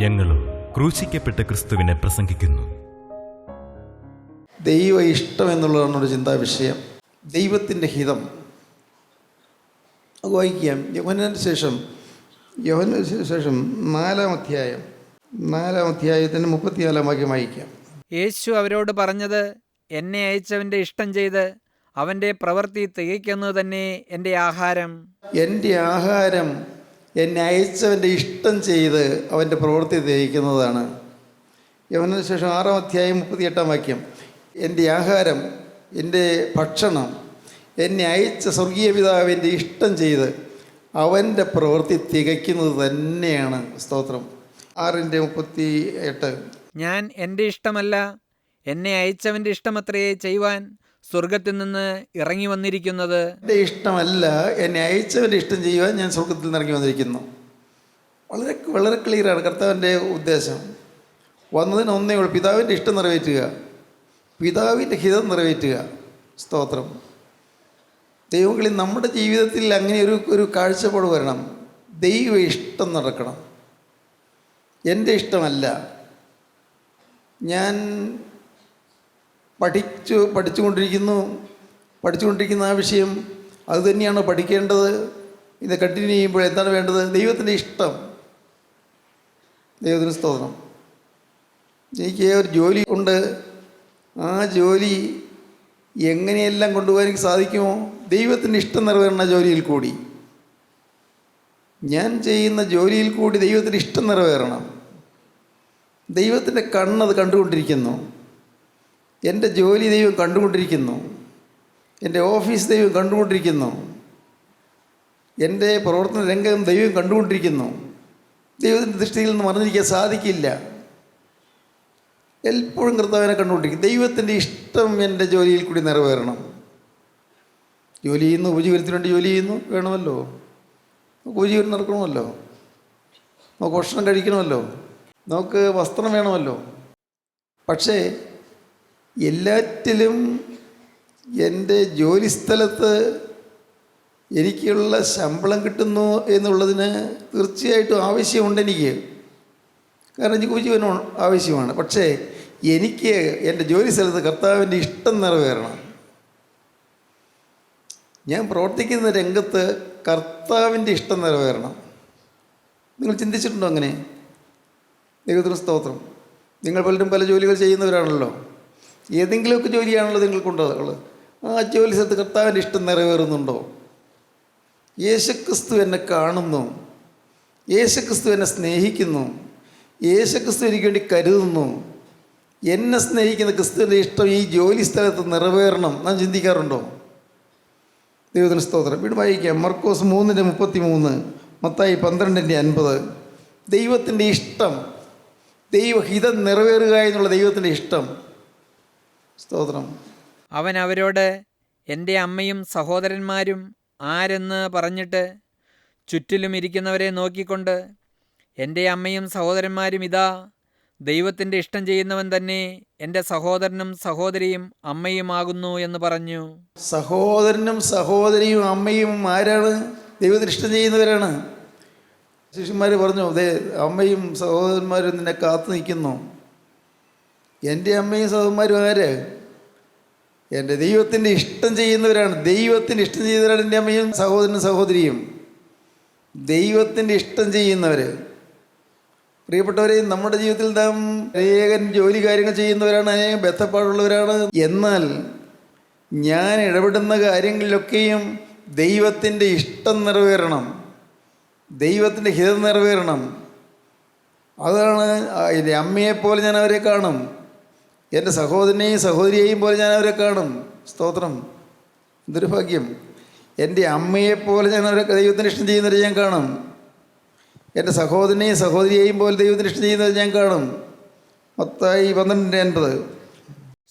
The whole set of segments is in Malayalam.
ഞങ്ങളും ക്രൂശിക്കപ്പെട്ട ക്രിസ്തുവിനെ പ്രസംഗിക്കുന്നു. ദൈവ ഇഷ്ടം എന്നുള്ളതാണ് ഒരു ചിന്താ വിഷയം. ദൈവത്തിൻ്റെ ഹിതം വായിക്കാം. യോഹന്നാന് ശേഷം 4-ാം അധ്യായത്തിന് 34-ാം വാക്യം വായിക്കാം. യേശു അവരോട് പറഞ്ഞത്, എന്നെ അയച്ചവൻ്റെ ഇഷ്ടം ചെയ്ത് അവൻ്റെ പ്രവൃത്തി തികയ്ക്കുന്നത് തന്നെ എൻ്റെ ആഹാരം. എൻ്റെ ആഹാരം എന്നെ അയച്ചവൻ്റെ ഇഷ്ടം ചെയ്ത് അവൻ്റെ പ്രവൃത്തി തികയ്ക്കുന്നതാണ്. യോഹന്നാന് ശേഷം 6-ാം അധ്യായം 38-ാം വാക്യം, എൻ്റെ ആഹാരം, എൻ്റെ ഭക്ഷണം എന്നെ അയച്ച സ്വർഗീയ പിതാവിൻ്റെ ഇഷ്ടം ചെയ്ത് അവൻ്റെ പ്രവൃത്തി തികയ്ക്കുന്നത് തന്നെയാണ്. സ്തോത്രം. 6:38. ഞാൻ എൻ്റെ ഇഷ്ടമല്ല, എന്നെ അയച്ചവൻ്റെ ഇഷ്ടമത്രേ ചെയ്യുവാൻ സ്വർഗത്തിൽ നിന്ന് ഇറങ്ങി വന്നിരിക്കുന്നത്. എൻ്റെ ഇഷ്ടമല്ല, എന്നെ അയച്ചവൻ്റെ ഇഷ്ടം ചെയ്യുവാൻ ഞാൻ സ്വർഗത്തിൽ നിന്ന് ഇറങ്ങി വന്നിരിക്കുന്നു. വളരെ വളരെ ക്ലിയറാണ് കർത്താവിൻ്റെ ഉദ്ദേശം. വന്നതിന് ഒന്നേ ഉള്ളൂ, പിതാവിൻ്റെ ഇഷ്ടം നിറവേറ്റുക, പിതാവിൻ്റെ ഹിതം നിറവേറ്റുക. സ്തോത്രം. ദൈവങ്ങളിൽ നമ്മുടെ ജീവിതത്തിൽ അങ്ങനെ ഒരു കാഴ്ചപ്പാട് വരണം. ദൈവ ഇഷ്ടം നടക്കണം. എൻ്റെ ഇഷ്ടമല്ല. ഞാൻ പഠിച്ചുകൊണ്ടിരിക്കുന്ന ആ വിഷയം അതുതന്നെയാണോ പഠിക്കേണ്ടത്? ഇത് കണ്ടിന്യൂ ചെയ്യുമ്പോൾ എന്താണ് വേണ്ടത്? ദൈവത്തിൻ്റെ ഇഷ്ടം. ദൈവത്തിന് സ്തോത്രം. എനിക്ക് ഒരു ജോലി ഉണ്ട്. ആ ജോലി എങ്ങനെയെല്ലാം കൊണ്ടുപോകാൻ എനിക്ക് സാധിക്കുമോ? ദൈവത്തിൻ്റെ ഇഷ്ടം നിറവേറുന്ന ജോലിയിൽ കൂടി, ഞാൻ ചെയ്യുന്ന ജോലിയിൽ കൂടി ദൈവത്തിൻ്റെ ഇഷ്ടം നിറവേറണം. ദൈവത്തിൻ്റെ കണ്ണത് കണ്ടുകൊണ്ടിരിക്കുന്നു. എൻ്റെ ജോലി ദൈവം കണ്ടുകൊണ്ടിരിക്കുന്നു. എൻ്റെ ഓഫീസ് ദൈവം കണ്ടുകൊണ്ടിരിക്കുന്നു. എൻ്റെ പ്രവർത്തന രംഗം ദൈവം കണ്ടുകൊണ്ടിരിക്കുന്നു. ദൈവത്തിൻ്റെ ദൃഷ്ടിയിൽ നിന്ന് മറഞ്ഞിരിക്കാൻ സാധിക്കില്ല. എപ്പോഴും കർത്താവിനെ കണ്ടുകൊണ്ടിരിക്കും. ദൈവത്തിൻ്റെ ഇഷ്ടം എൻ്റെ ജോലിയിൽ കൂടി നിറവേറണം. ജോലി ചെയ്യുന്നു, ഉപജീവനത്തിന് വേണ്ടി ജോലി ചെയ്യുന്നു, വേണമല്ലോ. നമുക്ക് ഉപജീവനം നടക്കണമല്ലോ, നമുക്ക് ഭക്ഷണം കഴിക്കണമല്ലോ, നമുക്ക് വസ്ത്രം വേണമല്ലോ. പക്ഷേ എല്ലാറ്റിലും എൻ്റെ ജോലിസ്ഥലത്ത് എനിക്കുള്ള ശമ്പളം കിട്ടുന്നു എന്നുള്ളതിന് തീർച്ചയായിട്ടും ആവശ്യമുണ്ട് എനിക്ക്. കാരണം എനിക്ക് ഉപജീവനം ആവശ്യമാണ്. പക്ഷേ എനിക്ക് എൻ്റെ ജോലി സ്ഥലത്ത് കർത്താവിൻ്റെ ഇഷ്ടം നിറവേറണം. ഞാൻ പ്രവർത്തിക്കുന്ന രംഗത്ത് കർത്താവിൻ്റെ ഇഷ്ടം നിറവേറണം. നിങ്ങൾ ചിന്തിച്ചിട്ടുണ്ടോ അങ്ങനെ? ദൈവത്തിന് സ്തോത്രം. നിങ്ങൾ പലരും പല ജോലികൾ ചെയ്യുന്നവരാണല്ലോ. ഏതെങ്കിലുമൊക്കെ ജോലിയാണല്ലോ നിങ്ങൾക്കുള്ളത്. ആ ജോലി സ്ഥലത്ത് കർത്താവിൻ്റെ ഇഷ്ടം നിറവേറുന്നുണ്ടോ? യേശുക്രിസ്തു എന്നെ കാണുന്നു, യേശുക്രിസ്തു എന്നെ സ്നേഹിക്കുന്നു, യേശുക്രിസ്തു എനിക്ക് വേണ്ടി കരുതുന്നു. എന്നെ സ്നേഹിക്കുന്ന ക്രിസ്തുവിൻ്റെ ഇഷ്ടം ഈ ജോലി സ്ഥലത്ത് നിറവേറണം. നാം ചിന്തിക്കാറുണ്ടോ? ദൈവത്തിന് സ്തോത്രം. വീട് വായിക്കാം. മർക്കോസ് 3:33, മത്തായി 12:50. ദൈവത്തിൻ്റെ ഇഷ്ടം, ദൈവഹിതം നിറവേറുക എന്നുള്ള ദൈവത്തിൻ്റെ ഇഷ്ടം. സ്തോത്രം. അവൻ അവരോട്, എൻ്റെ അമ്മയും സഹോദരന്മാരും ആരെന്ന് പറഞ്ഞിട്ട് ചുറ്റിലും ഇരിക്കുന്നവരെ നോക്കിക്കൊണ്ട്, എൻ്റെ അമ്മയും സഹോദരന്മാരും ഇതാ, ദൈവത്തിൻ്റെ ഇഷ്ടം ചെയ്യുന്നവൻ തന്നെ എൻ്റെ സഹോദരനും സഹോദരിയും അമ്മയുമാകുന്നു എന്ന് പറഞ്ഞു. സഹോദരനും സഹോദരിയും അമ്മയും ആരാണ്? ദൈവത്തിന് ഇഷ്ടം ചെയ്യുന്നവരാണ്. ശിഷ്യന്മാർ പറഞ്ഞു, അതെ, അമ്മയും സഹോദരന്മാരും നിന്നെ കാത്തു നിൽക്കുന്നു. എൻ്റെ അമ്മയും സഹോദരന്മാരും ആര്? എൻ്റെ ദൈവത്തിൻ്റെ ഇഷ്ടം ചെയ്യുന്നവരാണ്. ദൈവത്തിൻ്റെ ഇഷ്ടം ചെയ്യുന്നവരാണ് എൻ്റെ അമ്മയും സഹോദരനും സഹോദരിയും. ദൈവത്തിൻ്റെ ഇഷ്ടം ചെയ്യുന്നവർ. പ്രിയപ്പെട്ടവരെ, നമ്മുടെ ജീവിതത്തിൽ നാം അനേകം ജോലി കാര്യങ്ങൾ ചെയ്യുന്നവരാണ്, അനേകം ബന്ധപ്പാടുള്ളവരാണ്. എന്നാൽ ഞാൻ ഇടപെടുന്ന കാര്യങ്ങളിലൊക്കെയും ദൈവത്തിൻ്റെ ഇഷ്ടം നിറവേറണം, ദൈവത്തിൻ്റെ ഹിതം നിറവേറണം. അതാണ് എൻ്റെ അമ്മയെപ്പോലെ ഞാൻ അവരെ കാണും, എൻ്റെ സഹോദരനെയും സഹോദരിയെയും പോലെ ഞാൻ അവരെ കാണും. സ്തോത്രം. എന്തൊരു ഭാഗ്യം. എൻ്റെ അമ്മയെപ്പോലെ ഞാൻ അവരെ ദൈവത്തിന് ഇഷ്ടം ചെയ്യുന്നവരെ ഞാൻ കാണും. എൻ്റെ സഹോദരനെയും സഹോദരിയെയും പോലെ ദൈവത്തിന് ഇഷ്ടം ചെയ്യുന്നവരെ ഞാൻ കാണും. മത്തായി 12:50.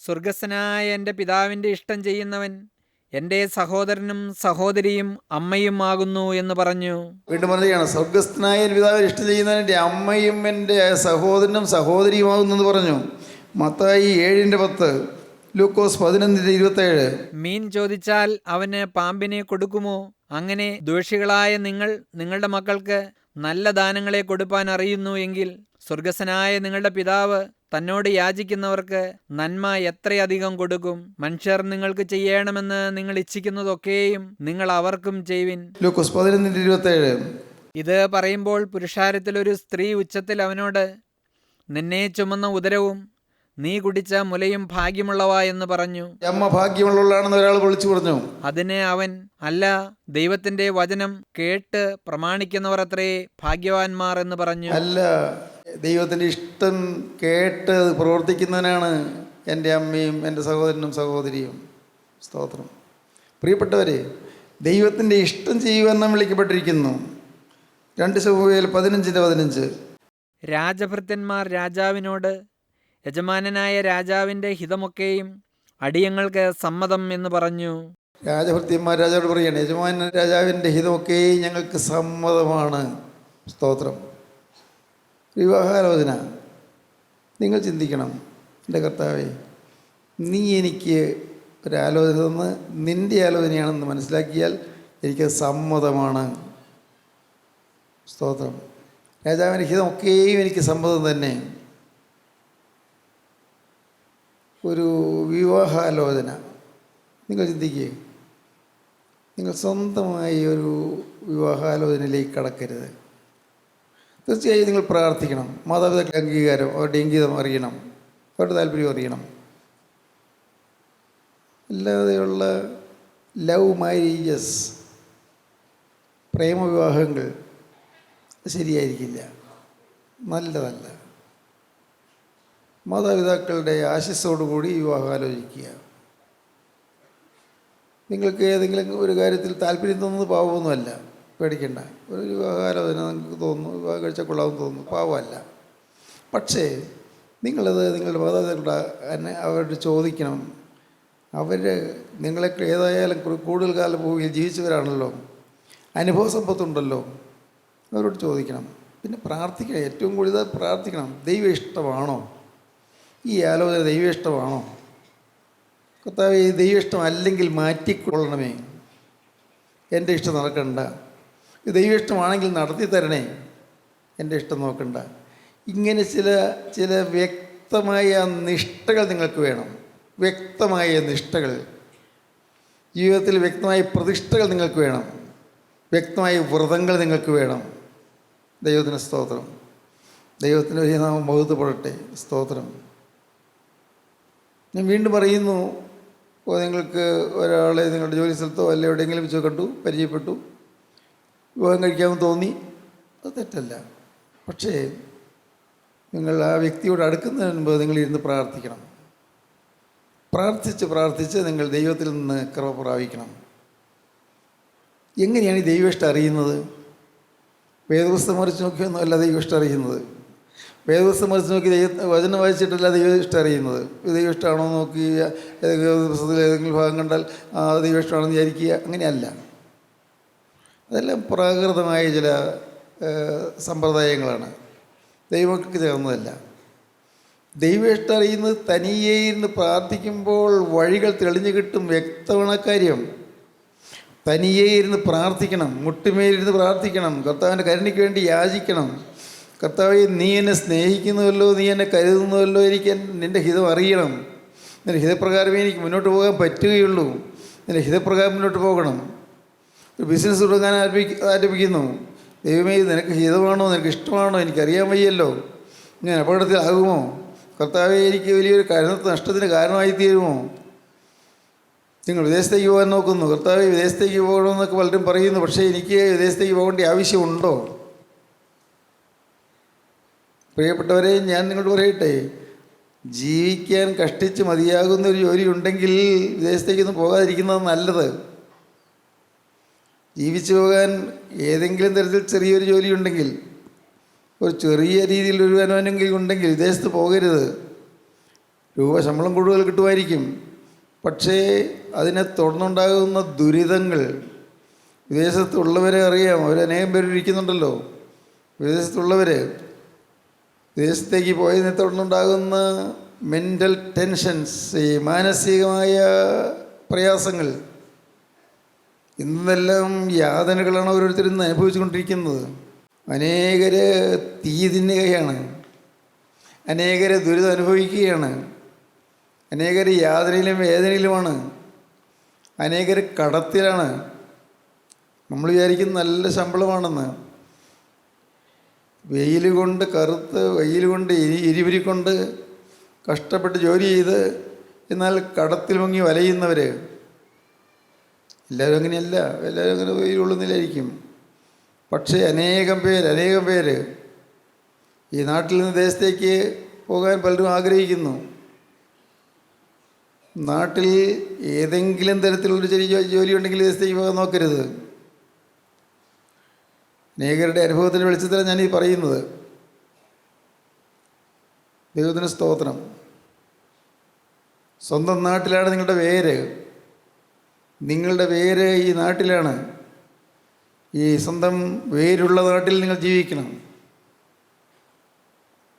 സ്വർഗസ്ഥനായ എൻ്റെ പിതാവിൻ്റെ ഇഷ്ടം ചെയ്യുന്നവൻ എൻ്റെ സഹോദരനും സഹോദരിയും അമ്മയും ആകുന്നു എന്ന് പറഞ്ഞു. വീണ്ടും പറയുകയാണ്, സ്വർഗസ്ഥനായ പിതാവിന് ഇഷ്ടം ചെയ്യുന്നവൻ എൻ്റെ അമ്മയും എൻ്റെ സഹോദരനും സഹോദരിയുമാകുന്നു എന്ന് പറഞ്ഞു. മത്തായി 7:10, ലൂക്കോസ് 11:27. മീൻ ചോദിച്ചാൽ അവന് പാമ്പിനെ കൊടുക്കുമോ? അങ്ങനെ ദോഷികളായ നിങ്ങൾ നിങ്ങളുടെ മക്കൾക്ക് നല്ല ദാനങ്ങളെ കൊടുപ്പാൻ അറിയുന്നു എങ്കിൽ സ്വർഗസ്ഥനായ നിങ്ങളുടെ പിതാവ് തന്നോട് യാചിക്കുന്നവർക്ക് നന്മ എത്രയധികം കൊടുക്കും. മനുഷ്യർ നിങ്ങൾക്ക് ചെയ്യണമെന്ന് നിങ്ങൾ ഇച്ഛിക്കുന്നതൊക്കെയും നിങ്ങൾ അവർക്കും ചെയ്യുവിൻ. ലൂക്കോസ് 11:27. ഇത് പറയുമ്പോൾ പുരുഷാരത്തിലൊരു സ്ത്രീ ഉച്ചത്തിൽ അവനോട്, നിന്നെ ചുമന്ന ഉദരവും നീ കുടിച്ച മുലയും ഭാഗ്യമുള്ളവ എന്ന് പറഞ്ഞു. അമ്മ ഭാഗ്യമുള്ളവളാണെന്ന് ഒരാൾ വിളിച്ചു പറഞ്ഞു. അതിന് അവൻ, അല്ല, ദൈവത്തിന്റെ വചനം കേട്ട് പ്രമാണിക്കുന്നവർ അത്രേ ഭാഗ്യവാന്മാർ എന്ന് പറഞ്ഞു. അല്ല, ദൈവത്തിൻ്റെ ഇഷ്ടം കേട്ട് പ്രവർത്തിക്കുന്നവനാണ് എൻ്റെ അമ്മയും എൻ്റെ സഹോദരനും സഹോദരിയും. സ്തോത്രം. പ്രിയപ്പെട്ടവരെ, ദൈവത്തിൻ്റെ ഇഷ്ടം ചെയ്യുവാൻ നാം വിളിക്കപ്പെട്ടിരിക്കുന്നു. 2 ശമൂവേൽ 15:15. രാജഭൃത്യന്മാർ രാജാവിനോട്, യജമാനനായ രാജാവിൻ്റെ ഹിതമൊക്കെയും അടിയങ്ങൾക്ക് സമ്മതം എന്ന് പറഞ്ഞു. രാജഭൃത്യന്മാർ രാജാവോട് പറയുകയാണ്, യജമാനൻ രാജാവിൻ്റെ ഹിതമൊക്കെ ഞങ്ങൾക്ക് സമ്മതമാണ്. സ്തോത്രം. വിവാഹാലോചന. നിങ്ങൾ ചിന്തിക്കണം, എൻ്റെ കർത്താവേ, നീ എനിക്ക് ഒരാലോചന തന്ന് നിൻ്റെ ആലോചനയാണെന്ന് മനസ്സിലാക്കിയാൽ എനിക്ക് സമ്മതമാണ്. സ്തോത്രം. രാജാവിൻ്റെ ഹിതമൊക്കെയും എനിക്ക് സമ്മതം തന്നെ. ഒരു വിവാഹാലോചന നിങ്ങൾ ചിന്തിക്കുക. നിങ്ങൾ സ്വന്തമായി ഒരു വിവാഹാലോചനയിലേക്ക് കടക്കരുത്. തീർച്ചയായും നിങ്ങൾ പ്രാർത്ഥിക്കണം. മാതാപിതാക്കളുടെ അംഗീകാരം, അവരുടെ ഇംഗിതം അറിയണം, അവരുടെ താല്പര്യം അറിയണം. അല്ലാതെയുള്ള ലവ് മാരേജസ്, പ്രേമവിവാഹങ്ങൾ ശരിയായിരിക്കില്ല, നല്ലതല്ല. മാതാപിതാക്കളുടെ ആശിസ്സോടുകൂടി വിവാഹം ആലോചിക്കുക. നിങ്ങൾക്ക് ഏതെങ്കിലും ഒരു കാര്യത്തിൽ താല്പര്യം തോന്നുന്നത് പാവമൊന്നുമല്ല, പേടിക്കണ്ട. ഒരു വിവാഹാലോചന നിങ്ങൾക്ക് തോന്നുന്നു, വിവാഹം കഴിച്ചാൽ കൊള്ളാമെന്ന് തോന്നുന്നു, പാവമല്ല. പക്ഷേ നിങ്ങളത് നിങ്ങളുടെ മാതാപിതാക്കളുടെ അവരോട് ചോദിക്കണം. അവർ നിങ്ങളൊക്കെ ഏതായാലും കൂടുതൽ കാലം ഭൂമിയിൽ ജീവിച്ചവരാണല്ലോ, അനുഭവ സമ്പത്തുണ്ടല്ലോ, അവരോട് ചോദിക്കണം. പിന്നെ പ്രാർത്ഥിക്കണം. ഏറ്റവും കൂടുതൽ പ്രാർത്ഥിക്കണം. ദൈവ ഇഷ്ടമാണോ ഈ ആലോചന? ദൈവ ഇഷ്ടമാണോ? കർത്താവേ, ഈ ദൈവ ഇഷ്ടം അല്ലെങ്കിൽ മാറ്റിക്കൊള്ളണമേ, എൻ്റെ ഇഷ്ടം നടക്കണ്ട. ഇത് ദൈവ ഇഷ്ടമാണെങ്കിൽ നടത്തി തരണേ, എൻ്റെ ഇഷ്ടം നോക്കണ്ട. ഇങ്ങനെ ചില വ്യക്തമായ നിഷ്ഠകൾ നിങ്ങൾക്ക് വേണം. വ്യക്തമായ നിഷ്ഠകൾ, ജീവിതത്തിൽ വ്യക്തമായ പ്രതിഷ്ഠകൾ നിങ്ങൾക്ക് വേണം. വ്യക്തമായ വ്രതങ്ങൾ നിങ്ങൾക്ക് വേണം. ദൈവത്തിന് സ്തോത്രം. ദൈവത്തിൻ്റെ വലിയ നാമം മഹത്വപ്പെടട്ടെ. സ്തോത്രം. ഞാൻ വീണ്ടും പറയുന്നു, നിങ്ങൾക്ക് ഒരാളെ നിങ്ങളുടെ ജോലി സ്ഥലത്തോ അല്ല എവിടെയെങ്കിലും വെച്ചോ കണ്ടു, പരിചയപ്പെട്ടു, വിവാഹം കഴിക്കാമെന്ന് തോന്നി, അത് തെറ്റല്ല. പക്ഷേ നിങ്ങൾ ആ വ്യക്തിയോട് അടുക്കുന്നതിന് മുമ്പ് നിങ്ങളിരുന്ന് പ്രാർത്ഥിക്കണം. പ്രാർത്ഥിച്ച് നിങ്ങൾ ദൈവത്തിൽ നിന്ന് കൃപ പ്രാപിക്കണം. എങ്ങനെയാണ് ഈ ദൈവഇഷ്ടം അറിയുന്നത്? വേദപുസ്തകം മറിച്ച് നോക്കിയൊന്നും അല്ല ദൈവഇഷ്ടം അറിയുന്നത്. വേദപുസ്തകം മറിച്ച് നോക്കി വചനം വായിച്ചിട്ടല്ല ദൈവഇഷ്ടം അറിയുന്നത്. ദൈവഇഷ്ടമാണോ നോക്കി പുസ്തകത്തിൽ ഏതെങ്കിലും ഭാഗം കണ്ടാൽ ദൈവഇഷ്ടമാണെന്ന് വിചാരിക്കുക, അങ്ങനെയല്ല. അതെല്ലാം പ്രാകൃതമായ ചില സമ്പ്രദായങ്ങളാണ്, ദൈവങ്ങൾക്ക് ചേർന്നതല്ല. ദൈവഇഷ്ടം അറിയുന്നത് തനിയെ ഇരുന്ന് പ്രാർത്ഥിക്കുമ്പോൾ വഴികൾ തെളിഞ്ഞു കിട്ടും. വ്യക്തമാണ് കാര്യം. തനിയെ ഇരുന്ന് പ്രാർത്ഥിക്കണം, മുട്ടുമേലിരുന്ന് പ്രാർത്ഥിക്കണം, കർത്താവിൻ്റെ കരുണയ്ക്ക് വേണ്ടി യാചിക്കണം. കർത്താവേ, നീ എന്നെ സ്നേഹിക്കുന്നുവല്ലോ, നീ എന്നെ കരുതുന്നുവല്ലോ, എനിക്ക് നിൻ്റെ ഹിതം അറിയണം. നിൻ്റെ ഹിതപ്രകാരമേ എനിക്ക് മുന്നോട്ട് പോകാൻ പറ്റുകയുള്ളൂ. നിൻ്റെ ഹിതപ്രകാരം മുന്നോട്ട് പോകണം. ഒരു ബിസിനസ് തുടങ്ങാൻ ആരംഭിക്കുന്നു. ദൈവമേ, നിനക്ക് ഹിതമാണോ, നിനക്ക് ഇഷ്ടമാണോ, എനിക്കറിയാൻ വയ്യല്ലോ, ഞാൻ അപകടത്തിലാകുമോ? കർത്താവേ, എനിക്ക് വലിയൊരു നഷ്ടത്തിന് കാരണമായി തീരുമോ? നിങ്ങൾ വിദേശത്തേക്ക് പോകാൻ നോക്കുന്നു. കർത്താവേ, വിദേശത്തേക്ക് പോകണമെന്നൊക്കെ പലരും പറയുന്നു. പക്ഷേ എനിക്ക് വിദേശത്തേക്ക് പോകേണ്ട ആവശ്യമുണ്ടോ? പ്രിയപ്പെട്ടവരെ, ഞാൻ നിങ്ങളോട് പറയട്ടെ, ജീവിക്കാൻ കഷ്ടിച്ച് മതിയാകുന്ന ഒരു ജോലി ഉണ്ടെങ്കിൽ വിദേശത്തേക്കൊന്നും പോകാതിരിക്കുന്നത് നല്ലത്. ജീവിച്ചു പോകാൻ ഏതെങ്കിലും തരത്തിൽ ചെറിയൊരു ജോലി ഉണ്ടെങ്കിൽ, ഒരു ചെറിയ രീതിയിൽ ഒരു വരുമാനമെങ്കിലും ഉണ്ടെങ്കിൽ വിദേശത്ത് പോകരുത്. ശമ്പളം കൂടുതൽ കിട്ടുമായിരിക്കും, പക്ഷേ അതിനെ തുടർന്നുണ്ടാകുന്ന ദുരിതങ്ങൾ വിദേശത്തുള്ളവരെ അറിയാം. അവരനേകം പേര് ഇരിക്കുന്നുണ്ടല്ലോ വിദേശത്തുള്ളവർ. വിദേശത്തേക്ക് പോയതിനെ തുടർന്നുണ്ടാകുന്ന മെൻ്റൽ ടെൻഷൻസ്, ഈ മാനസികമായ പ്രയാസങ്ങൾ, ഇന്നെല്ലാം യാതനകളാണ് ഓരോരുത്തരും അനുഭവിച്ചു കൊണ്ടിരിക്കുന്നത്. അനേകർ തീ തിന്നുകയാണ്, അനേകർ ദുരിതം അനുഭവിക്കുകയാണ്, അനേകർ യാതനയിലും വേദനയിലുമാണ്, അനേകർ കടത്തിലാണ്. നമ്മൾ വിചാരിക്കും നല്ല ശമ്പളമാണെന്ന്. വെയിൽ കൊണ്ട് കറുത്ത്, വെയിൽ കൊണ്ട് ഇരുവിരിക്കൊണ്ട് കഷ്ടപ്പെട്ട് ജോലി ചെയ്ത് എന്നാൽ കടത്തിൽ മുങ്ങി വലയുന്നവർ. എല്ലാവരും അങ്ങനെയല്ല, എല്ലാവരും അങ്ങനെ വെയിലുള്ളുന്നില്ലായിരിക്കും. പക്ഷേ അനേകം പേര് ഈ നാട്ടിൽ നിന്ന് ദേശത്തേക്ക് പോകാൻ പലരും ആഗ്രഹിക്കുന്നു. നാട്ടിൽ ഏതെങ്കിലും തരത്തിലുള്ളൊരു ചെറിയ ജോലി ഉണ്ടെങ്കിൽ ദേശത്തേക്ക് പോകാൻ നോക്കരുത്. അനേകരുടെ അനുഭവത്തിൻ്റെ വെളിച്ചത്തിലാണ് ഞാനീ പറയുന്നത്. ദൈവത്തിന് സ്തോത്രം. സ്വന്തം നാട്ടിലാണ് നിങ്ങളുടെ വേര്. നിങ്ങളുടെ വേര് ഈ നാട്ടിലാണ്. ഈ സ്വന്തം വേരുള്ള നാട്ടിൽ നിങ്ങൾ ജീവിക്കണം.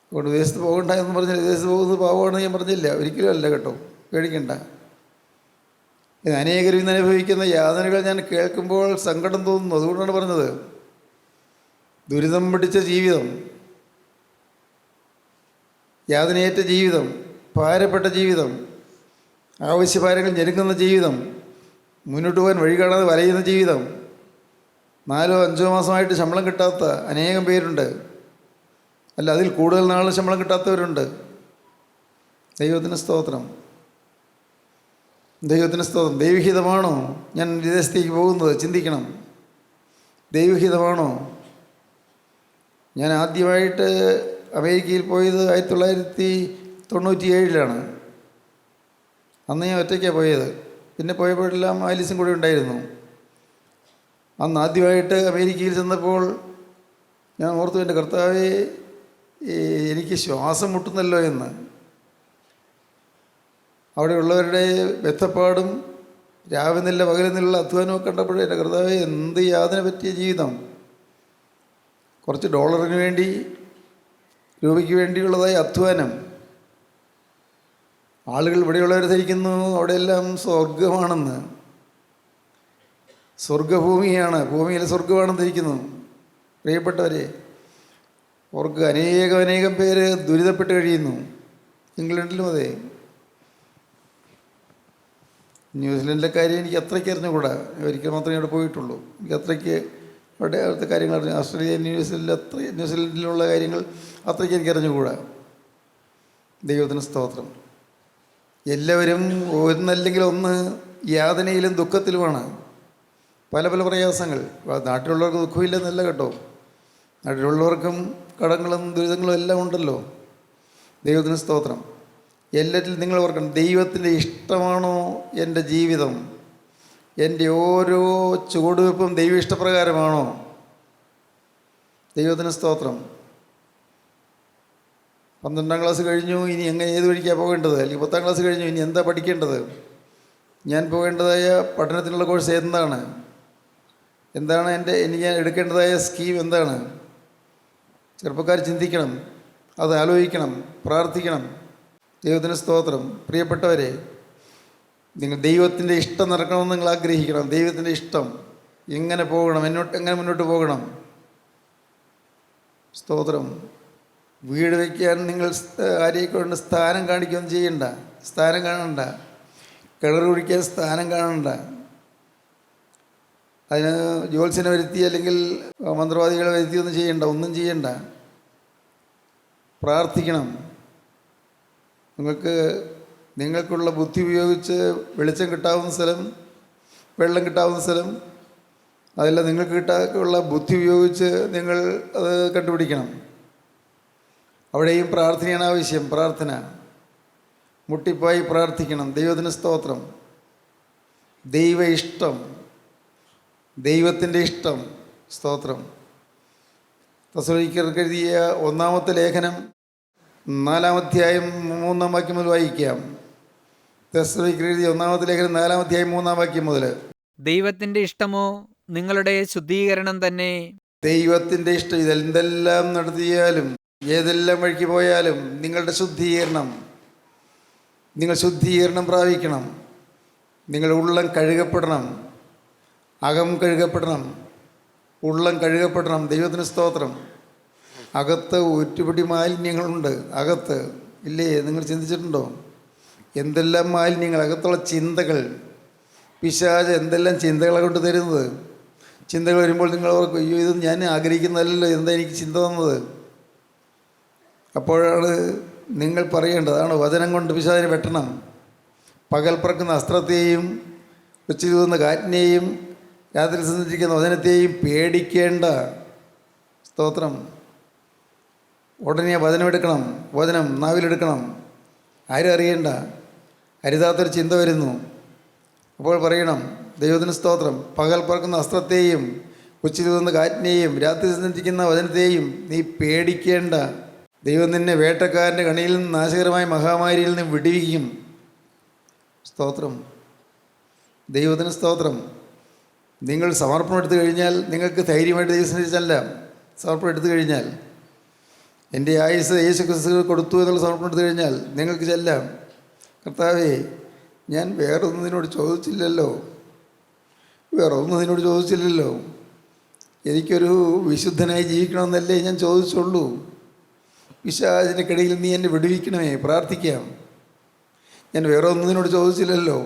അതുകൊണ്ട് വിദേശത്ത് പോകണ്ട എന്ന് പറഞ്ഞില്ല. വിദേശത്ത് പോകുന്നത് പാവമാണെന്ന് ഞാൻ പറഞ്ഞില്ല, ഒരിക്കലും അല്ല കേട്ടോ, പേടിക്കണ്ട. ഇത് അനേകരും ഇന്ന് അനുഭവിക്കുന്ന യാതനകൾ ഞാൻ കേൾക്കുമ്പോൾ സങ്കടം തോന്നുന്നു. അതുകൊണ്ടാണ് പറഞ്ഞത്. ദുരിതം പിടിച്ച ജീവിതം, യാതനയേറ്റ ജീവിതം, ഭാരപ്പെട്ട ജീവിതം, ആവശ്യഭാരങ്ങൾ ഞെരുങ്ങുന്ന ജീവിതം, മുന്നോട്ട് പോകാൻ വഴി കാണാതെ വലയുന്ന ജീവിതം, 4-5 മാസമായിട്ട് ശമ്പളം കിട്ടാത്ത അനേകം പേരുണ്ട്. അല്ല, അതിൽ കൂടുതൽ നാൾ ശമ്പളം കിട്ടാത്തവരുണ്ട്. ദൈവത്തിന് സ്തോത്രം, ദൈവത്തിന് സ്തോത്രം. ദൈവഹിതമാണോ ഞാൻ വിദേശത്തേക്ക് പോകുന്നത്? ചിന്തിക്കണം. ദൈവഹിതമാണോ? ഞാൻ ആദ്യമായിട്ട് അമേരിക്കയിൽ പോയത് 1997 അന്ന് ഞാൻ ഒറ്റയ്ക്കാണ് പോയത്. പിന്നെ പോയപ്പോഴെല്ലാം ആലീസും കൂടെ ഉണ്ടായിരുന്നു. അന്ന് ആദ്യമായിട്ട് അമേരിക്കയിൽ ചെന്നപ്പോൾ ഞാൻ ഓർത്തു, എൻ്റെ കർത്താവേ, എനിക്ക് ശ്വാസം മുട്ടുന്നല്ലോ എന്ന്. അവിടെയുള്ളവരുടെ ബന്ധപ്പാടും രാവിലെ പകലെന്നുള്ള അധ്വാനമൊക്കെ കണ്ടപ്പോഴേ എൻ്റെ കർത്താവേ, എന്ത് യാതന പറ്റിയ ജീവിതം. കുറച്ച് ഡോളറിന് വേണ്ടി, രൂപയ്ക്ക് വേണ്ടിയുള്ളതായ അധ്വാനം. ആളുകൾ ഇവിടെയുള്ളവർ ധരിക്കുന്നു അവിടെയെല്ലാം സ്വർഗമാണെന്ന്. സ്വർഗഭൂമിയാണ്, ഭൂമിയിൽ സ്വർഗമാണെന്ന് ധരിക്കുന്നു. പ്രിയപ്പെട്ടവരെ, അവർക്ക് അനേകം പേര് ദുരിതപ്പെട്ട് കഴിയുന്നു. ഇംഗ്ലണ്ടിലും അതെ. ന്യൂസിലൻഡിലെ കാര്യം എനിക്ക് അത്രയ്ക്ക് അറിഞ്ഞുകൂടാ. ഒരിക്കൽ മാത്രമേ അവിടെ പോയിട്ടുള്ളൂ. എനിക്ക് അത്രയ്ക്ക് അവിടുത്തെ കാര്യങ്ങൾ അറിഞ്ഞു. ഓസ്ട്രേലിയ, ന്യൂസിലൻഡിലുള്ള കാര്യങ്ങൾ അത്രയ്ക്ക് എനിക്ക് അറിഞ്ഞുകൂടാ. ദൈവത്തിന് സ്തോത്രം. എല്ലാവരും ഒന്നല്ലെങ്കിൽ ഒന്ന് യാതനയിലും ദുഃഖത്തിലുമാണ്. പല പ്രയാസങ്ങൾ. നാട്ടിലുള്ളവർക്ക് ദുഃഖമില്ലെന്നല്ല കേട്ടോ, നാട്ടിലുള്ളവർക്കും കടങ്ങളും ദുരിതങ്ങളും എല്ലാം ഉണ്ടല്ലോ. ദൈവത്തിന് സ്തോത്രം. എല്ലാറ്റിലും നിങ്ങൾ ഓർക്കണം, ദൈവത്തിൻ്റെ ഇഷ്ടമാണോ എൻ്റെ ജീവിതം? എൻ്റെ ഓരോ ചുവടുവെപ്പും ദൈവ ഇഷ്ടപ്രകാരമാണോ? ദൈവത്തിന് സ്തോത്രം. 12ാം ക്ലാസ് കഴിഞ്ഞു, ഇനി എങ്ങനെ ഏത് വഴിക്കാണ് പോകേണ്ടത്? അല്ലെങ്കിൽ 10ാം ക്ലാസ് കഴിഞ്ഞു, ഇനി എന്താ പഠിക്കേണ്ടത്? ഞാൻ പോകേണ്ടതായ പഠനത്തിനുള്ള കോഴ്സ് എന്താണ്? ഇനി ഞാൻ എടുക്കേണ്ടതായ സ്കീം എന്താണ്? ചെറുപ്പക്കാർ ചിന്തിക്കണം, അത് ആലോചിക്കണം, പ്രാർത്ഥിക്കണം. ദൈവത്തിന് സ്തോത്രം. പ്രിയപ്പെട്ടവരെ, നിങ്ങൾ ദൈവത്തിൻ്റെ ഇഷ്ടം നടക്കണമെന്ന് നിങ്ങൾ ആഗ്രഹിക്കണം. ദൈവത്തിൻ്റെ ഇഷ്ടം എങ്ങനെ പോകണം, എങ്ങനെ മുന്നോട്ട് പോകണം? സ്തോത്രം. വീട് വയ്ക്കാൻ നിങ്ങൾ ആരെക്കൊണ്ട് സ്ഥാനം കാണിക്കുകയൊന്നും ചെയ്യണ്ട, സ്ഥാനം കാണണ്ട. കിണർ കുഴിക്കാൻ സ്ഥാനം കാണണ്ട. അതിന് ജ്യോത്സ്യനെ വരുത്തി അല്ലെങ്കിൽ മന്ത്രവാദികളെ വരുത്തിയൊന്നും ചെയ്യണ്ട, ഒന്നും ചെയ്യണ്ട. പ്രാർത്ഥിക്കണം. നിങ്ങൾക്കുള്ള ബുദ്ധി ഉപയോഗിച്ച് വെളിച്ചം കിട്ടാവുന്ന സ്ഥലം, വെള്ളം കിട്ടാവുന്ന സ്ഥലം, അതെല്ലാം നിങ്ങൾക്ക് ഉള്ള ബുദ്ധി ഉപയോഗിച്ച് നിങ്ങൾ അത് കണ്ടുപിടിക്കണം. അവിടെയും പ്രാർത്ഥനയാണ് ആവശ്യം. പ്രാർത്ഥന, മുട്ടിപ്പായി പ്രാർത്ഥിക്കണം. ദൈവത്തിന് സ്തോത്രം. ദൈവ ഇഷ്ടം, ദൈവത്തിൻ്റെ ഇഷ്ടം. സ്തോത്രം. തെസ്സലോനിക്കർക്ക് എഴുതിയ 1-ാമത്തെ ലേഖനം 4-ാം അധ്യായം 3-ാം വാക്യം മുതൽ വായിക്കാം. തെസ്സലോനിക്കർ എഴുതിയ 1-ാമത്തെ ലേഖനം 4-ാം അധ്യായം 3-ാം വാക്യം മുതൽ. ദൈവത്തിൻ്റെ ഇഷ്ടമോ നിങ്ങളുടെ ശുദ്ധീകരണം തന്നെ. ദൈവത്തിൻ്റെ ഇഷ്ടം. ഇതെന്തെല്ലാം നടത്തിയാലും, ഏതെല്ലാം വഴിക്ക് പോയാലും നിങ്ങളുടെ ശുദ്ധീകരണം, നിങ്ങൾ ശുദ്ധീകരണം പ്രാപിക്കണം. നിങ്ങളുടെ ഉള്ളം കഴുകപ്പെടണം, അകം കഴുകപ്പെടണം, ഉള്ളം കഴുകപ്പെടണം. ദൈവത്തിന് സ്തോത്രം. അകത്ത് ഒരുപിടി മാലിന്യങ്ങളുണ്ട്. അകത്ത് ഇല്ലേ? നിങ്ങൾ ചിന്തിച്ചിട്ടുണ്ടോ? എന്തെല്ലാം മാലിന്യങ്ങൾ, അകത്തുള്ള ചിന്തകൾ. പിശാച് എന്തെല്ലാം ചിന്തകളെ കൊണ്ട് തരുന്നത്. ചിന്തകൾ വരുമ്പോൾ നിങ്ങൾ ഓർക്കും, അയ്യോ, ഇത് ഞാൻ ആഗ്രഹിക്കുന്നതല്ലല്ലോ, എന്താ എനിക്ക് ചിന്ത തന്നത്? അപ്പോഴാണ് നിങ്ങൾ പറയേണ്ടതാണ്, വചനം കൊണ്ട് പിശാചിനെ വെട്ടണം. പകൽ പറക്കുന്ന അസ്ത്രത്തെയും ഉച്ചയ്ക്ക് തൂകുന്ന കാറ്റിനെയും രാത്രി സഞ്ചരിക്കുന്ന വചനത്തെയും പേടിക്കേണ്ട. സ്തോത്രം. ഉടനെ വചനമെടുക്കണം, വചനം നാവിലെടുക്കണം. ആരും അറിയണ്ട. അരുതാത്തൊരു ചിന്ത വരുന്നു, അപ്പോൾ പറയണം, ദൈവത്തിന് സ്തോത്രം, പകൽ പറക്കുന്ന അസ്ത്രത്തെയും ഉച്ചയ്ക്ക് തൂകുന്ന കാറ്റിനെയും രാത്രി സഞ്ചരിക്കുന്ന വചനത്തെയും നീ പേടിക്കേണ്ട. ദൈവം നിന്നെ വേട്ടക്കാരൻ്റെ കണിയിൽ നിന്ന്, നാശകരമായ മഹാമാരിയിൽ നിന്ന് വിടുവിക്കും. സ്തോത്രം. ദൈവത്തിന് സ്തോത്രം. നിങ്ങൾ സമർപ്പണം എടുത്തു കഴിഞ്ഞാൽ, നിങ്ങൾക്ക് ധൈര്യമായിട്ട് ദൈവസന്നിധിച്ചല്ല സമർപ്പണം എടുത്തു കഴിഞ്ഞാൽ, എൻ്റെ ആയുസ് യേശു ക്രിസ്തു കൊടുത്തു എന്നുള്ള സമർപ്പണം എടുത്തു കഴിഞ്ഞാൽ നിങ്ങൾക്ക് ചെല്ലാം, കർത്താവേ, ഞാൻ വേറൊന്നും നിന്നോട് ചോദിച്ചില്ലല്ലോ, എനിക്കൊരു വിശുദ്ധനായി ജീവിക്കണമെന്നല്ലേ ഞാൻ ചോദിച്ചുള്ളൂ. പിശാചിനിടയിൽ നീ എന്നെ വിടുവിക്കണമേ, പ്രാർത്ഥിക്കാം. ഞാൻ വേറെ ഒന്നും നിന്നോട് ചോദിച്ചില്ലല്ലോ.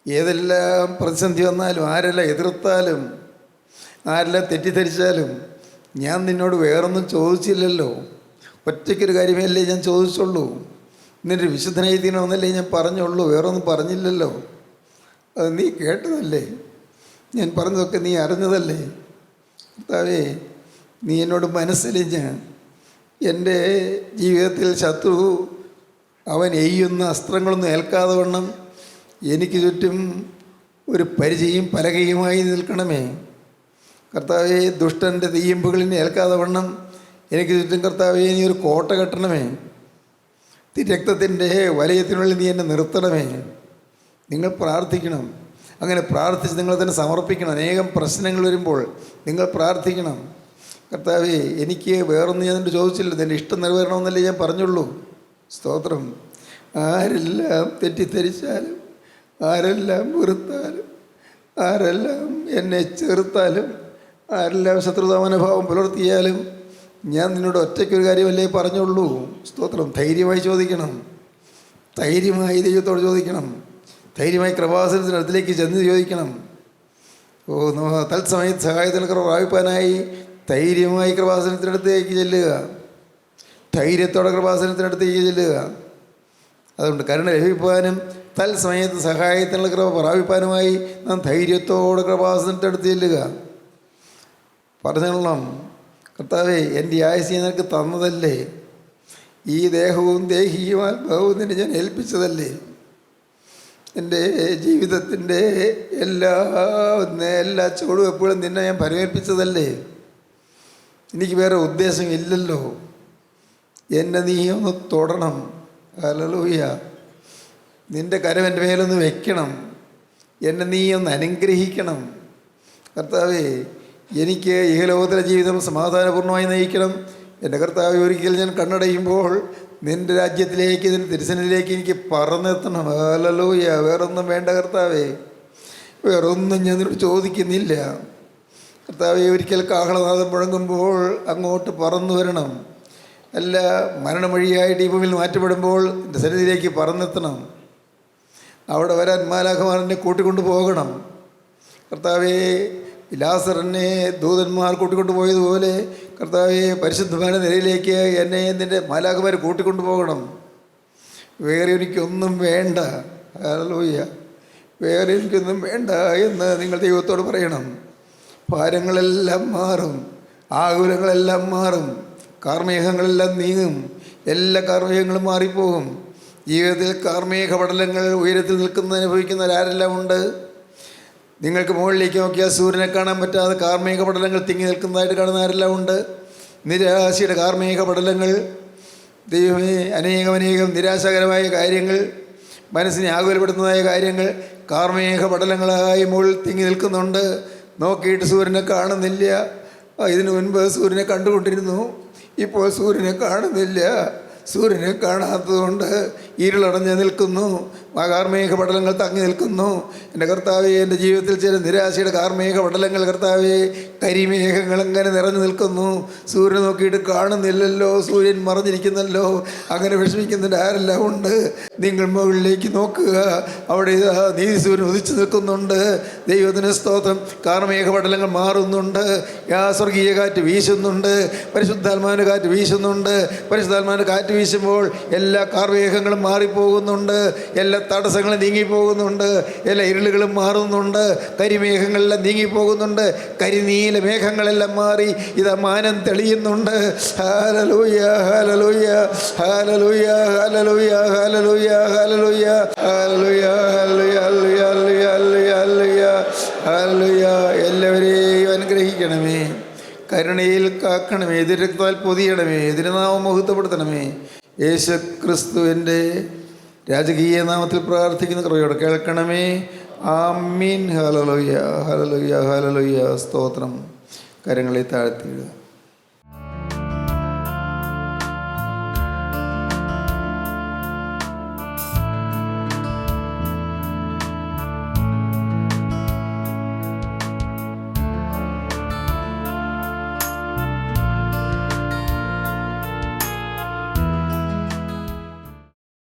ഏതെല്ലാം പ്രതിസന്ധി വന്നാലും, ആരെല്ലാം എതിർത്താലും, ആരെല്ലാം തെറ്റിദ്ധരിച്ചാലും ഞാൻ നിന്നോട് വേറൊന്നും ചോദിച്ചില്ലല്ലോ. ഒറ്റയ്ക്കൊരു കാര്യമല്ലേ ഞാൻ ചോദിച്ചുള്ളൂ. നിന്നൊരു വിശുദ്ധനായി തീരണമെന്നല്ലേ ഞാൻ പറഞ്ഞുള്ളൂ, വേറൊന്നും പറഞ്ഞില്ലല്ലോ. അത് നീ കേട്ടതല്ലേ, ഞാൻ പറഞ്ഞതൊക്കെ നീ അറിഞ്ഞതല്ലേ. കർത്താവേ, നീ എന്നോട് മനസ്സിലിഞ്ഞ് എൻ്റെ ജീവിതത്തിൽ ശത്രു അവൻ എയ്യുന്ന അസ്ത്രങ്ങളൊന്നും ഏൽക്കാതെ വണ്ണം എനിക്ക് ചുറ്റും ഒരു പരിചയം പലകയുമായി നിൽക്കണമേ. കർത്താവേ, ദുഷ്ടൻ്റെ തീയമ്പുകളിനെ ഏൽക്കാതെ വണ്ണം എനിക്ക് ചുറ്റും കർത്താവേ നീ ഒരു കോട്ട കെട്ടണമേ. രക്തത്തിൻ്റെ വലയത്തിനുള്ളിൽ നീ എന്നെ നിർത്തണമേ. നിങ്ങൾ പ്രാർത്ഥിക്കണം. അങ്ങനെ പ്രാർത്ഥിച്ച് നിങ്ങൾ തന്നെ സമർപ്പിക്കണം. അനേകം പ്രശ്നങ്ങൾ വരുമ്പോൾ നിങ്ങൾ പ്രാർത്ഥിക്കണം. കർത്താവേ, എനിക്ക് വേറൊന്നും ഞാൻ നിൻ്റെ ചോദിച്ചില്ല, നിൻ്റെ ഇഷ്ടം നിറവേറണമെന്നല്ലേ ഞാൻ പറഞ്ഞുള്ളൂ. സ്തോത്രം. ആരെല്ലാം തെറ്റിദ്ധരിച്ചാലും, ആരെല്ലാം വെറുത്താലും, ആരെല്ലാം എന്നെ ചെറുത്താലും, ആരെല്ലാം ശത്രുതാമനോഭാവം പുലർത്തിയാലും ഞാൻ നിന്നോട് ഒറ്റയ്ക്കൊരു കാര്യമല്ലേ പറഞ്ഞുള്ളൂ. സ്തോത്രം. ധൈര്യമായി ചോദിക്കണം, ധൈര്യമായി ദൈവത്തോട് ചോദിക്കണം, ധൈര്യമായി കൃപാസനത്തിൻ്റെ അടുത്തിലേക്ക് ചെന്ന് ചോദിക്കണം. തത്സമയത്ത് സഹായത്തിന് പ്രാപിപ്പാനായി ധൈര്യമായി കൃപാസനത്തിനടുത്തേക്ക് ചെല്ലുക, ധൈര്യത്തോടെ കൃപാസനത്തിനടുത്തേക്ക് ചെല്ലുക. അതുകൊണ്ട് കരുണ ലഭിപ്പാനും തത്സമയത്ത് സഹായത്തിനുള്ള കൃപ പ്രാപിപ്പാനുമായി നാം ധൈര്യത്തോടെ കൃപാസനത്തിൻ്റെ അടുത്ത് ചെല്ലുക. പറഞ്ഞോളണം, കർത്താവേ, എൻ്റെ ആയുസ് നിനക്ക് തന്നതല്ലേ, ഈ ദേഹവും ദേഹിയും ആത്മാവും നിന്നെ ഞാൻ ഏൽപ്പിച്ചതല്ലേ, എൻ്റെ ജീവിതത്തിൻ്റെ എല്ലാ ചുവടുവെപ്പുകളും നിന്നെ ഞാൻ പരമേൽപ്പിച്ചതല്ലേ, എനിക്ക് വേറെ ഉദ്ദേശമില്ലല്ലോ. എന്നെ നീ ഒന്ന് തൊടണം. ഹല്ലേലൂയ. നിൻ്റെ കരം എൻ്റെ മേലൊന്ന് വെക്കണം, എന്നെ നീ ഒന്ന് അനുഗ്രഹിക്കണം. കർത്താവേ, എനിക്ക് ഇഹലോകത്തിലെ ജീവിതം സമാധാനപൂർണ്ണമായി നയിക്കണം. എൻ്റെ കർത്താവേ, ഒരിക്കൽ ഞാൻ കണ്ണടയുമ്പോൾ നിൻ്റെ രാജ്യത്തിലേക്ക്, നിൻ്റെ തിരുസന്നിധിയിലേക്ക് എനിക്ക് പറന്നെത്തണം. ഹല്ലേലൂയ. വേറൊന്നും വേണ്ട കർത്താവേ, വേറൊന്നും ഞാൻ നിന്നോട് ചോദിക്കുന്നില്ല. കർത്താവേ, ഒരിക്കൽ കാഹളനാദം മുഴങ്ങുമ്പോൾ അങ്ങോട്ട് പറന്നു വരണം. അല്ല, മരണമൊഴിയായിട്ട് ഈ ഭൂമിയിൽ മാറ്റപ്പെടുമ്പോൾ എൻ്റെ സന്നിധിയിലേക്ക് പറന്നെത്തണം. അവിടെ വരാൻ മാലാഖമാരെന്നെ കൂട്ടിക്കൊണ്ടു പോകണം. കർത്താവേ, ലാസറിനെ ദൂതന്മാർ കൂട്ടിക്കൊണ്ടു പോയതുപോലെ കർത്താവേ, പരിശുദ്ധമായ നിലയിലേക്ക് എന്നെ നിൻ്റെ മാലാഖമാർ കൂട്ടിക്കൊണ്ടു പോകണം. വേറെ എനിക്കൊന്നും വേണ്ട. ഹല്ലേലൂയ. വേറെ എനിക്കൊന്നും വേണ്ട എന്ന് നിങ്ങൾ ദൈവത്തോട് പറയണം. ഭാരങ്ങളെല്ലാം മാറും, ആകുലങ്ങളെല്ലാം മാറും, കാർമേഘങ്ങളെല്ലാം നീങ്ങും, എല്ലാ കാർമേഘങ്ങളും മാറിപ്പോകും. ജീവിതത്തിൽ കാർമേഘ പടലങ്ങൾ ഉയരത്തിൽ നിൽക്കുന്ന അനുഭവിക്കുന്നവരാരെല്ലാം ഉണ്ട്? നിങ്ങൾക്ക് മുകളിലേക്ക് നോക്കിയാൽ സൂര്യനെ കാണാൻ പറ്റാതെ കാർമേഘ പടലങ്ങൾ തിങ്ങി നിൽക്കുന്നതായിട്ട് കാണുന്നവരെല്ലാം ഉണ്ട്. നിരാശയുടെ കാർമേഘ പടലങ്ങൾ. ദൈവമേ, അനേകം നിരാശാകരമായ കാര്യങ്ങൾ, മനസ്സിനെ ആകുലപ്പെടുത്തുന്നതായ കാര്യങ്ങൾ കാർമേഘ പടലങ്ങളായി മുകളിൽ തിങ്ങി നിൽക്കുന്നുണ്ട്. നോക്കിയിട്ട് സൂര്യനെ കാണുന്നില്ല. ഇതിനു മുൻപ് സൂര്യനെ കണ്ടുകൊണ്ടിരുന്നു, ഇപ്പോൾ സൂര്യനെ കാണുന്നില്ല. സൂര്യനെ കാണാത്തതുകൊണ്ട് ഇരുളടഞ്ഞ് നിൽക്കുന്നു, കാർമേഘ പടലങ്ങൾ തങ്ങി നിൽക്കുന്നു. എൻ്റെ കർത്താവേ, എൻ്റെ ജീവിതത്തിൽ ചില നിരാശയുടെ കാർമേഘ പടലങ്ങൾ കർത്താവേ, കരിമേഘങ്ങൾ അങ്ങനെ നിറഞ്ഞു നിൽക്കുന്നു. സൂര്യൻ നോക്കിയിട്ട് കാണുന്നില്ലല്ലോ, സൂര്യൻ മറഞ്ഞിരിക്കുന്നല്ലോ. അങ്ങനെ വിഷമിക്കുന്നതിൻ്റെ ആരെല്ലാം ഉണ്ട്? നിങ്ങൾ മുകളിലേക്ക് നോക്കുക, അവിടെ നീതി സൂര്യൻ ഉദിച്ചു നിൽക്കുന്നുണ്ട്. ദൈവത്തിന് സ്തോത്രം. കാർമേഘ പടലങ്ങൾ മാറുന്നുണ്ട്, സ്വർഗീയ കാറ്റ് വീശുന്നുണ്ട്, പരിശുദ്ധാത്മാവിൻ്റെ കാറ്റ് വീശുന്നുണ്ട്. പരിശുദ്ധാത്മാവിൻ്റെ കാറ്റ് വീശുമ്പോൾ എല്ലാ കാർമേഘങ്ങളും മാറിപ്പോകുന്നുണ്ട്, എല്ലാ തടസ്സങ്ങളും നീങ്ങിപ്പോകുന്നുണ്ട്, എല്ലാ ഇരുളുകളും മാറുന്നുണ്ട്, കരിമേഘങ്ങളെല്ലാം നീങ്ങിപ്പോകുന്നുണ്ട്, കരിനീല മേഘങ്ങളെല്ലാം മാറി ഇതാ മാനം തെളിയുന്നുണ്ട്. ഹല്ലേലൂയ, ഹല്ലേലൂയ, ഹല്ലേലൂയ, ഹല്ലേലൂയ, ഹല്ലേലൂയ, ഹല്ലേലൂയ, ഹല്ലേലൂയ, ഹല്ലേലൂയ, ഹല്ലേലൂയ, ഹല്ലേലൂയ. എല്ലാവരെയും അനുഗ്രഹിക്കണമേ, കരുണയിൽ കാക്കണമേ, എതിരക്താൽ പൊതിയണമേ, എതിരുനാമം മഹത്വപ്പെടുത്തണമേ. യേശു ക്രിസ്തുവിൻ്റെ രാജകീയ നാമത്തിൽ പ്രാർത്ഥിക്കുന്ന കൃപയോടെ കേൾക്കണമേ. ആമീൻ. ഹല്ലേലൂയ, ഹല്ലേലൂയ, ഹല്ലേലൂയ. സ്തോത്രം. കരങ്ങളെ താഴ്ത്തിയിടുക.